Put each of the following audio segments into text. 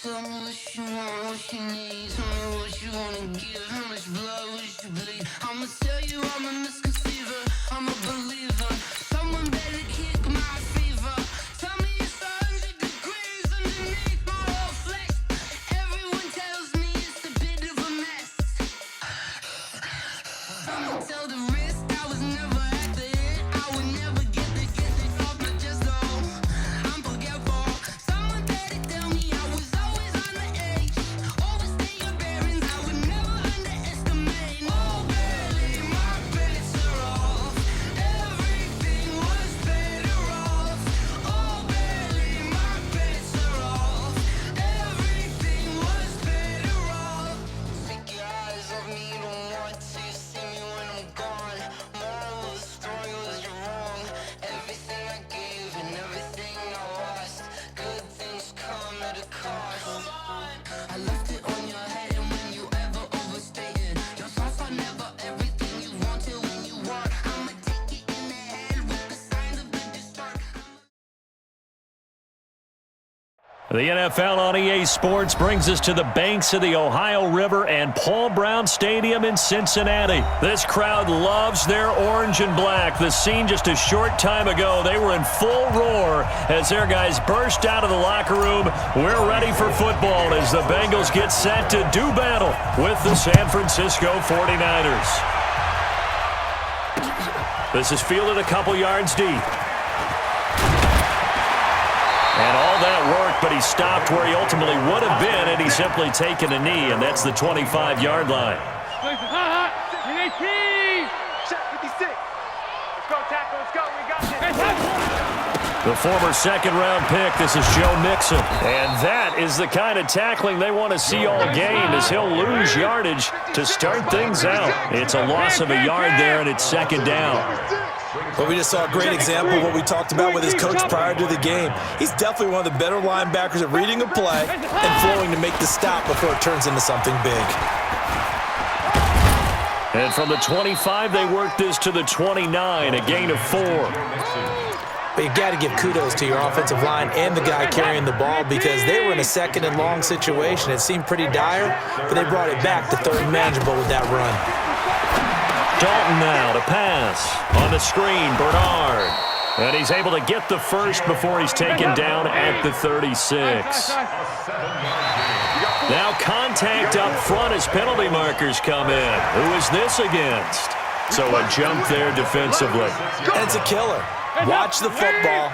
Tell me what you want, what you need. Tell me what you wanna give. How much blood would you bleed? I'ma tell you I'm a misconceiver. I'm a believer. Someone better kick my fever. Tell me it's 100 degrees underneath my whole flesh. Everyone tells me it's a bit of a mess. I'ma tell the risk I was never at the end. I would never get the off my chest though. I'm forgetful. Someone better tell me I was always on the edge. Overstay your bearings, I would never underestimate. Oh, barely my bets are off. Everything was better off. Oh, barely my bets are off. Everything was better off. Take your eyes off me, don't want to see me when I'm gone. Moral of the story was you're wrong. Everything I gave and everything I lost. Good things come at a cost. I left it on your head, and when you ever overstated, your thoughts are never everything you wanted when you want. I'ma take it in the head with the signs of a distort. The NFL on EA Sports brings us to the banks of the Ohio River and Paul Brown Stadium in Cincinnati. This crowd loves their orange and black. The scene just a short time ago, they were in full roar as their guys burst out of the locker room. We're ready for football as the Bengals get set to do battle with the San Francisco 49ers. This is fielded a couple yards deep. And all that worked, but he stopped where he ultimately would have been had he simply taken a knee, and that's the 25-yard line. The former second-round pick, this is Joe Mixon. And that is the kind of tackling they want to see all game as he'll lose yardage to start things out. It's a loss of a yard there, and it's second down. But we just saw a great example of what we talked about with his coach prior to the game. He's definitely one of the better linebackers at reading a play and flowing to make the stop before it turns into something big. And from the 25, they work this to the 29, a gain of 4. But you got to give kudos to your offensive line and the guy carrying the ball because they were in a second and long situation. It seemed pretty dire, but they brought it back to third and manageable with that run. Dalton now to pass. On the screen, Bernard. And he's able to get the first before he's taken down at the 36. Now contact up front as penalty markers come in. Who is this against? So a jump there defensively. And it's a killer. Watch the football.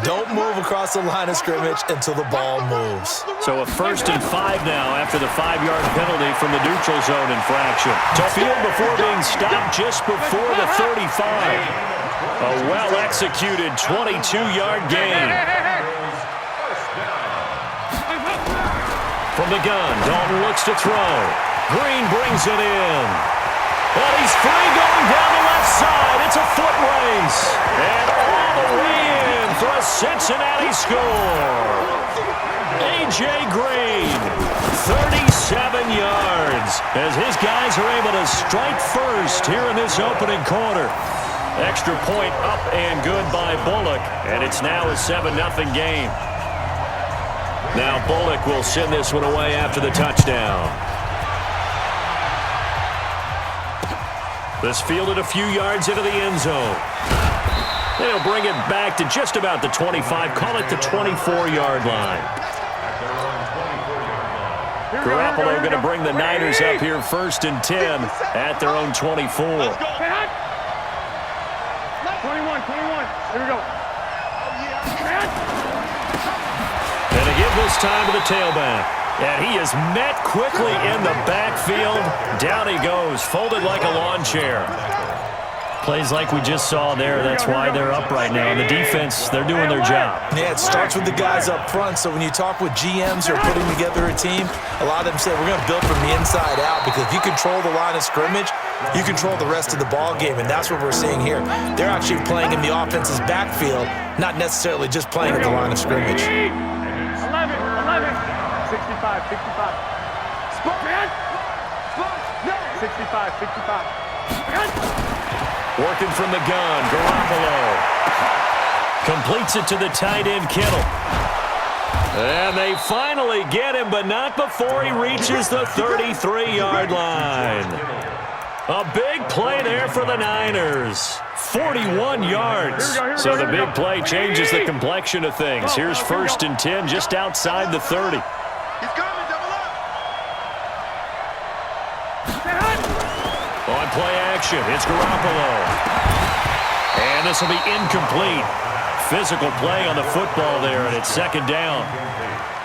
Don't move across the line of scrimmage until the ball moves. So a 1st and 5 now after the 5-yard penalty from the neutral zone infraction. To field before being stopped just before the 35. A well-executed 22-yard gain. From the gun, Dalton looks to throw. Green brings it in. And he's free going down the left side. It's a foot race. And all the way in for a Cincinnati score. A.J. Green, 37 yards, as his guys are able to strike first here in this opening quarter. Extra point up and good by Bullock, and it's now a 7-0 game. Now Bullock will send this one away after the touchdown. This fielded a few yards into the end zone. They'll bring it back to just about the 25, call it the 24-yard line. Garoppolo going to bring the Niners up here 1st and 10 at their own 24. 21, 21. Here we go. And to give this time to the tailback. And he is met quickly in the backfield. Down he goes, folded like a lawn chair. Plays like we just saw there. That's why they're up right now. And the defense, they're doing their job. Yeah, it starts with the guys up front. So when you talk with GMs who are putting together a team, a lot of them say we're going to build from the inside out because if you control the line of scrimmage, you control the rest of the ball game, and that's what we're seeing here. They're actually playing in the offense's backfield, not necessarily just playing at the line of scrimmage. 11, 65, 65. Spot, man! 65, 65. Working from the gun, Garoppolo. Completes it to the tight end, Kittle. And they finally get him, but not before he reaches the 33-yard line. A big play there for the Niners. 41 yards. So the big play changes the complexion of things. Here's 1st and 10 just outside the 30. On play action, it's Garoppolo. And this will be incomplete. Physical play on the football there, and it's 2nd down.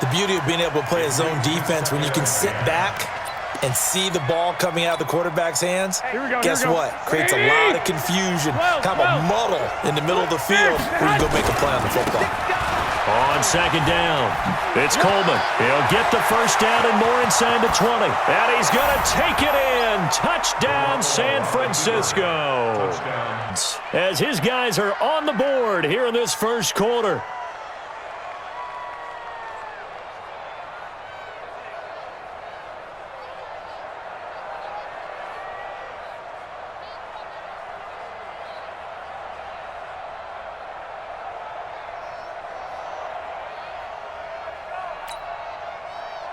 The beauty of being able to play a zone defense when you can sit back and see the ball coming out of the quarterback's hands, guess what? Creates a lot of confusion, kind of a muddle in the middle of the field where you go make a play on the football. On 2nd down, it's Coleman. He'll get the 1st down and more inside the 20. And he's going to take it in. Touchdown, San Francisco. As his guys are on the board here in this 1st quarter.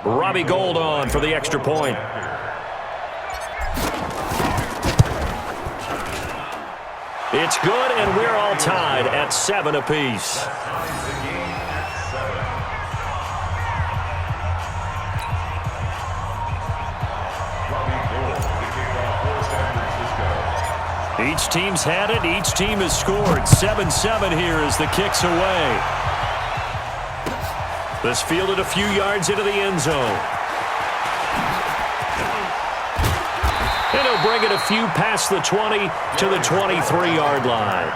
Robbie Gould on for the extra point. It's good, and we're all tied at 7 apiece. Each team's had it. Each team has scored. 7-7 here as the kick's away. This fielded a few yards into the end zone. And he'll bring it a few past the 20 to the 23-yard line.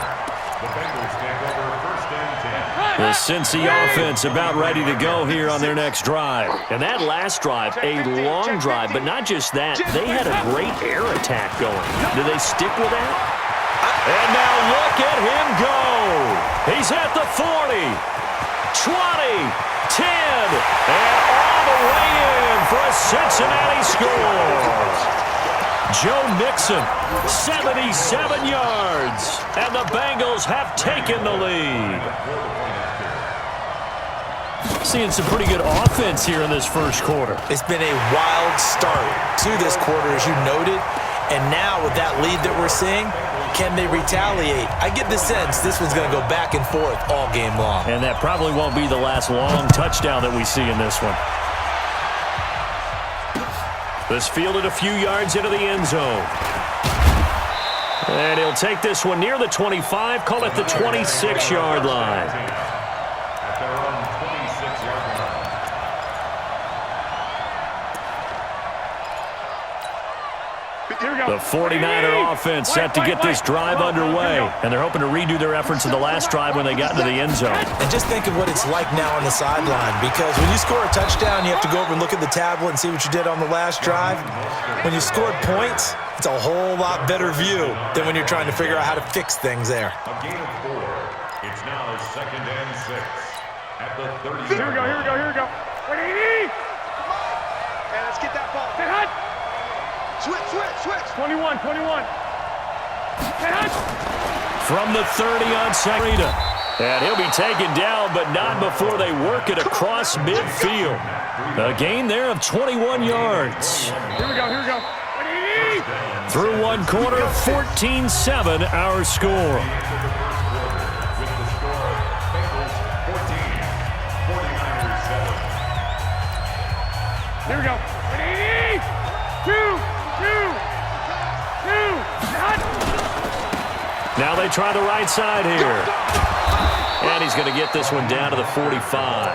The Cincy offense about ready to go here on their next drive. And that last drive, a long drive, but not just that. They had a great air attack going. Do they stick with that? And now look at him go. He's at the 40, 20, 10, and all the way in for a Cincinnati score. Joe Mixon, 77 yards, and the Bengals have taken the lead. Seeing some pretty good offense here in this 1st quarter. It's been a wild start to this quarter, as you noted, and now with that lead that we're seeing, can they retaliate? I get the sense this one's going to go back and forth all game long. And that probably won't be the last long touchdown that we see in this one. This fielded a few yards into the end zone. And he'll take this one near the 25, call it the 26-yard line. The 49er offense set to get this drive underway, and they're hoping to redo their efforts in the last drive when they got into the end zone. And just think of what it's like now on the sideline, because when you score a touchdown, you have to go over and look at the tablet and see what you did on the last drive. When you scored points, it's a whole lot better view than when you're trying to figure out how to fix things there. A gain of 4. It's now 2nd and 6 at the 30. Here we go. 180. And let's get that ball. Hit hut. Switch. 21. Hit hut. From the 30 on Sarita. And he'll be taken down, but not before they work it across midfield. A gain there of 21 yards. Here we go. 180. Through 1 quarter, 14-7 our score. Here we go. 180. 2. Now they try the right side here. And he's going to get this one down to the 45.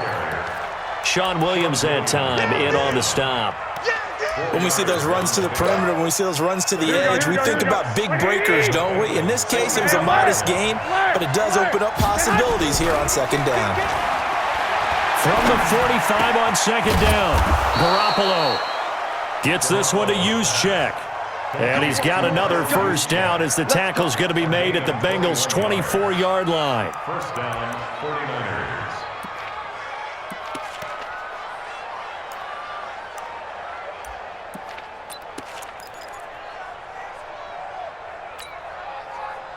Sean Williams that time in on the stop. When we see those runs to the perimeter, when we see those runs to the edge, we think about big breakers, don't we? In this case, it was a modest gain, but it does open up possibilities here on 2nd down. From the 45 on 2nd down, Garoppolo gets this one to Juszczyk. And he's got another 1st down as the tackle's going to be made at the Bengals' 24-yard line. 1st down, 49ers.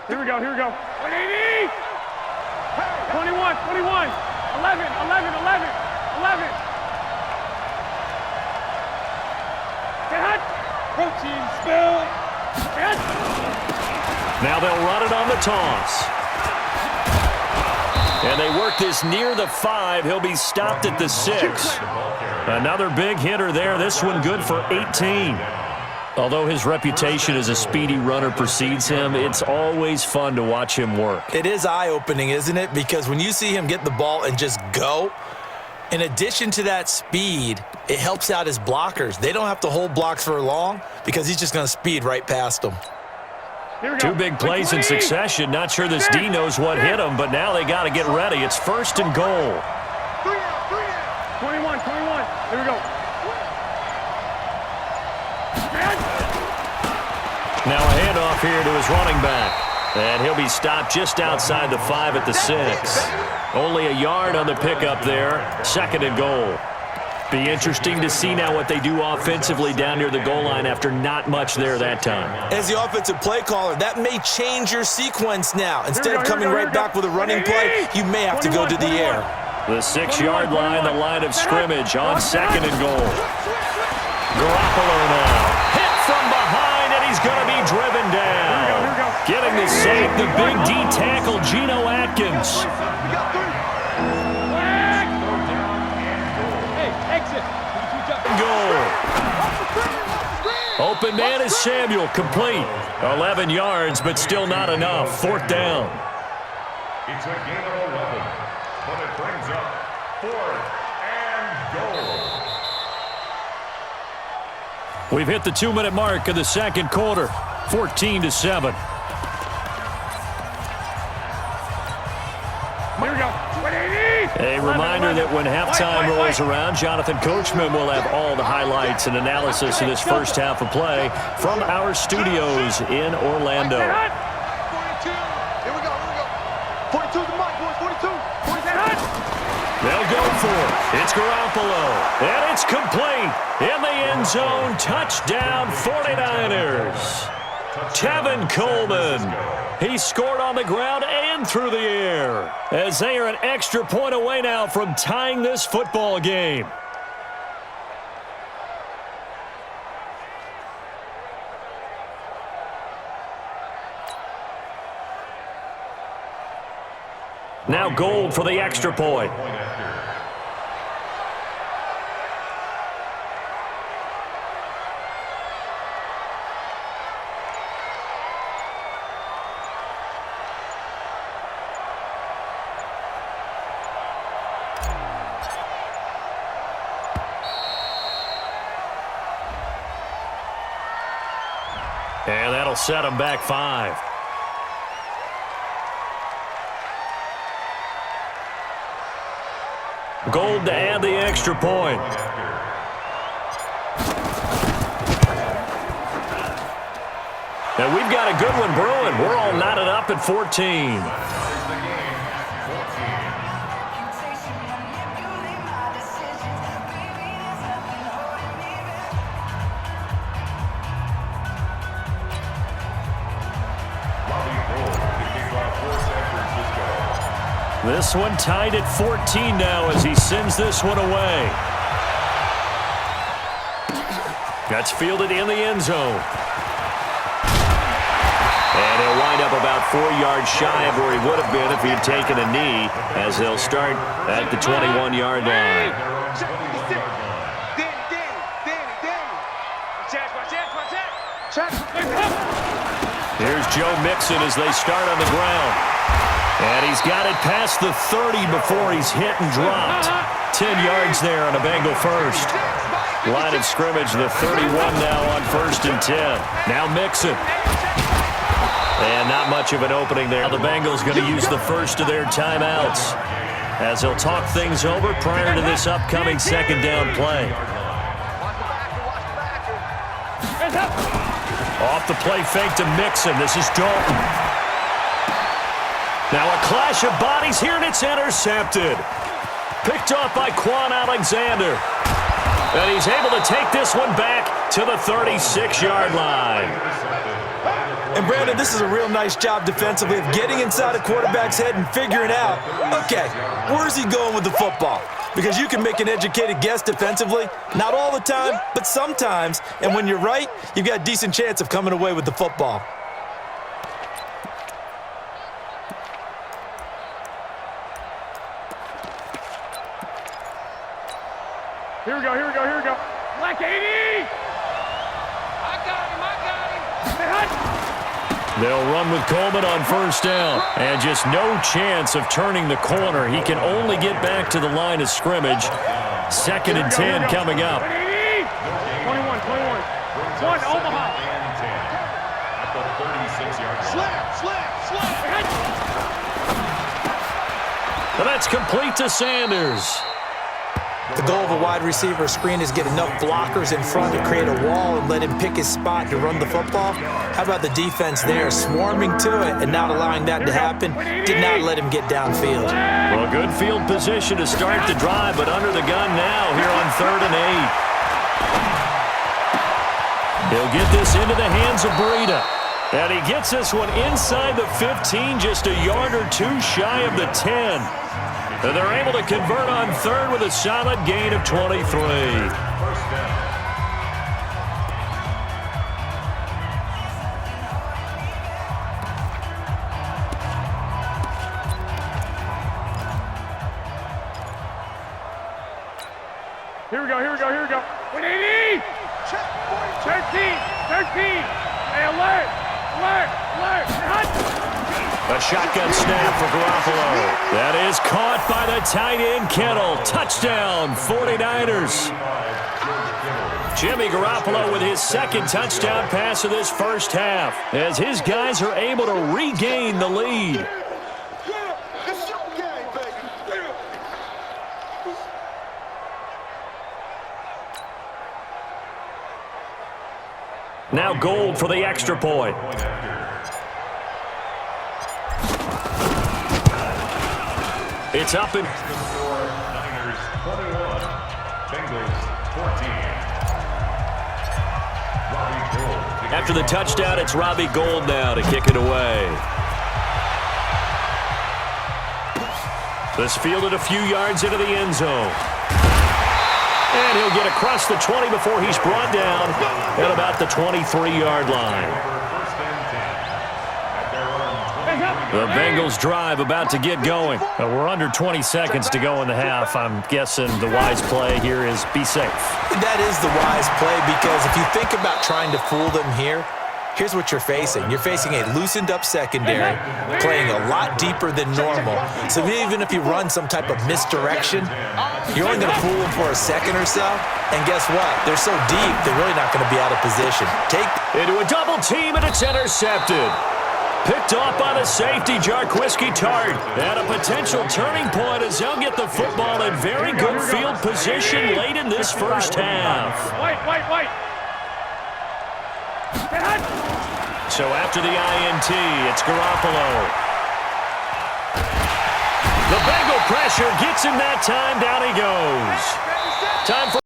Here we go. 180. 21. 11. 11. Get hot. Protein spill. Get hot. Now they'll run it on the toss. And they work this near the 5. He'll be stopped at the 6. Another big hitter there. This one good for 18. Although his reputation as a speedy runner precedes him, it's always fun to watch him work. It is eye-opening, isn't it? Because when you see him get the ball and just go, in addition to that speed, it helps out his blockers. They don't have to hold blocks for long because he's just going to speed right past them. Two big plays in succession. Not sure this D knows what hit him, but now they got to get ready. It's first and goal. 21. Here we go. Now a handoff here to his running back. And he'll be stopped just outside the 5 at the 6. Only a yard on the pickup there. Second and goal. Be interesting to see now what they do offensively down near the goal line after not much there that time. As the offensive play caller, that may change your sequence now. Instead of coming right back with a running play, you may have to go to the air. The 6-yard line, the line of scrimmage on second and goal. Garoppolo now. Hit from behind, and he's going to be driven down. Getting the save, the big D tackle, Geno Atkins. Goal. Open man is Samuel, complete. 11 yards, but still not enough. Fourth down. It's a gain of 11, but it brings up 4th and goal. We've hit the 2-minute mark of the second quarter. 14-7. Here we go. 180. A reminder that when halftime rolls around, Jonathan Coachman will have all the highlights and analysis of this first half of play from our studios in Orlando. 42. Here we go. 42 the mic, boys. 42. They'll go for it. It's Garoppolo. And it's complete. In the end zone. Touchdown 49ers. Tevin Coleman. He scored on the ground and through the air as they are an extra point away now from tying this football game. Now Gold for the extra point. And that'll set them back 5. Gold to add the extra point. And we've got a good one brewing. We're all knotted up at 14. This one tied at 14 now as he sends this one away. That's fielded in the end zone. And he'll wind up about 4 yards shy of where he would have been if he had taken a knee, as they'll start at the 21-yard line. Here's Joe Mixon as they start on the ground. And he's got it past the 30 before he's hit and dropped. 10 yards there on a Bengal first. Line of scrimmage, the 31 now on 1st and 10. Now Mixon. And not much of an opening there. The Bengals going to use the first of their timeouts as they'll talk things over prior to this upcoming second down play. Off the play fake to Mixon. This is Dalton. Now a clash of bodies here, and it's intercepted. Picked off by Quan Alexander. And he's able to take this one back to the 36-yard line. And Brandon, this is a real nice job defensively of getting inside a quarterback's head and figuring out, okay, where's he going with the football? because you can make an educated guess defensively. Not all the time, but sometimes. And when you're right, you've got a decent chance of coming away with the football. Here we go, here we go, here we go. Black 80! I got him. Stay hot! They'll run with Coleman on first down. And just no chance of turning the corner. He can only get back to the line of scrimmage. Second and 10 coming up. 21, 21. One, Omaha. At the 36-yard line. Slam. And that's complete to Sanders. The goal of a wide receiver screen is get enough blockers in front to create a wall and let him pick his spot to run the football. How about the defense there, swarming to it and not allowing that to happen? Did not let him get downfield. Well, good field position to start the drive, but under the gun now here on 3rd and 8. He'll get this into the hands of Breida. And he gets this one inside the 15, just a yard or two shy of the 10. And they're able to convert on 3rd with a solid gain of 23. First down. Here we go. 180! 13! Hey, alert! Hot! A shotgun snap for Garoppolo. That is caught by the tight end, Kittle. Touchdown, 49ers. Jimmy Garoppolo with his second touchdown pass of this first half, as his guys are able to regain the lead. It's your game, baby. Now Gold for the extra point. It's up and Niners 21, Bengals 14. Robbie Gould. after the touchdown, it's Robbie Gould now to kick it away. This fielded a few yards into the end zone. And he'll get across the 20 before he's brought down at about the 23-yard line. The Bengals drive about to get going. We're under 20 seconds to go in the half. I'm guessing the wise play here is be safe. That is the wise play, because if you think about trying to fool them here, here's what you're facing. You're facing a loosened up secondary, playing a lot deeper than normal. So even if you run some type of misdirection, you're only going to fool them for a second or so. And guess what? They're so deep, they're really not going to be out of position. Take into a double team, and it's intercepted. Picked off by the safety, Jarquiski Tart. And a potential turning point as they'll get the football in very good field position late in this first half. Wait. So after the INT, it's Garoppolo. The Bengal pressure gets him that time. Down he goes. Time for